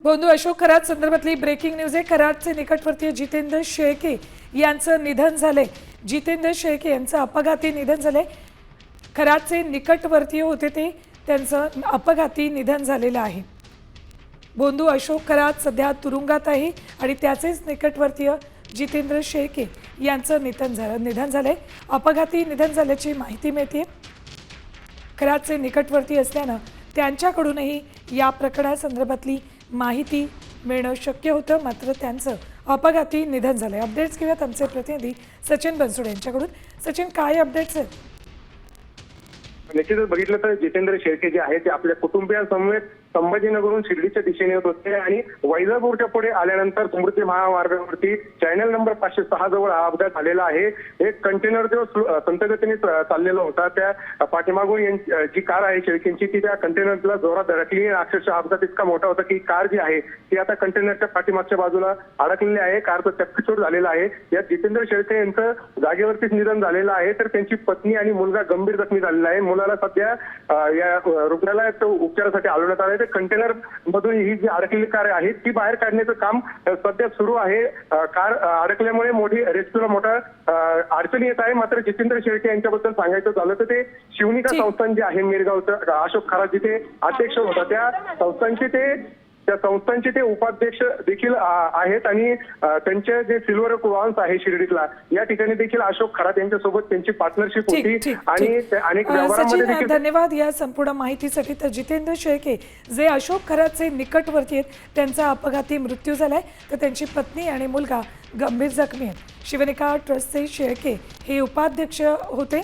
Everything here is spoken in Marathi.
बंधू अशोक खरात संदर्भातली ब्रेकिंग न्यूज आहे। खरातचे निकटवर्तीय जितेंद्र शेळके यांचं निधन झाले। जितेंद्र शेळके यांचं अपघाती निधन झाले। खरातचे निकटवर्तीय होते ते, त्यांचं अपघाती निधन झालेलं आहे। बंधू अशोक खरात सध्या तुरुंगात आहे आणि त्याचेच निकटवर्तीय जितेंद्र शेळके यांचं निधन झाले। अपघाती निधन झाल्याची माहिती मिळते। खरातचे निकटवर्ती असल्यानं त्यांच्याकडूनही या प्रकरणासंदर्भातली माहिती मिळणं शक्य होतं, मात्र त्यांचं अपघाती निधन झालंय। अपडेट्स घेऊयात आमचे प्रतिनिधी सचिन बनसोडे यांच्याकडून। सचिन, काय अपडेट्स आहेत? निश्चितच बघितलं तर जितेंद्र शेळके जे आहे ते आपल्या कुटुंबियांसमवेत संभाजीनगरहून शिर्डीच्या दिशेने येत होते आणि वैजापूरच्या पुढे आल्यानंतर समृद्धी महामार्गावरती चॅनल नंबर 506 जवळ हा अपघात झालेला आहे। एक कंटेनर जो संतगतीने चाललेला होता, त्या पाठीमागून जी कार आहे शेळकेंची ती त्या कंटेनरला जोरात धडकली। अक्षरशः अपघात इतका मोठा होता की कार जी आहे ती आता कंटेनरच्या पाठीमागच्या बाजूला अडकलेली आहे। कारचं चक्कचूर झालेला आहे। यात जितेंद्र शेळके यांचं जागेवरतीच निधन झालेलं आहे, तर त्यांची पत्नी आणि मुलगा गंभीर जखमी झालेला आहे। मुलाला सध्या या रुग्णालयात उपचारासाठी हलवण्यात आले। कंटेनर मधून ही जी अडकलेली कार आहे ती बाहेर काढण्याचं काम सध्या सुरू आहे। कार अडकल्यामुळे रेस्क्यूला मोठा अडचणी येत आहे। मात्र जितेंद्र शेळके यांच्याबद्दल सांगायचं झालं तर ते शिवनिका संस्थान जे आहे मिरगावचं, अशोक खरात जिथे अध्यक्ष होता त्या संस्थांचे ते उपाध्यक्ष देखील आहेत आणि त्यांचे जे सिल्वर वॉन्स आहे शिर्डीतला, या ठिकाणी देखील अशोक खरात यांच्यासोबत त्यांची पार्टनरशिप होती आणि अनेक व्यवहारांमध्ये देखील। धन्यवाद या संपूर्ण माहितीसाठी। तर जितेंद्र शेळके जे अशोक खरातचे निकटवर्ती आहेत, त्यांचा अपघाती मृत्यू झालाय, तर त्यांची पत्नी आणि मुलगा गंभीर जखमी आहेत। शिवनिका ट्रस्टचे शेळके हे उपाध्यक्ष होते।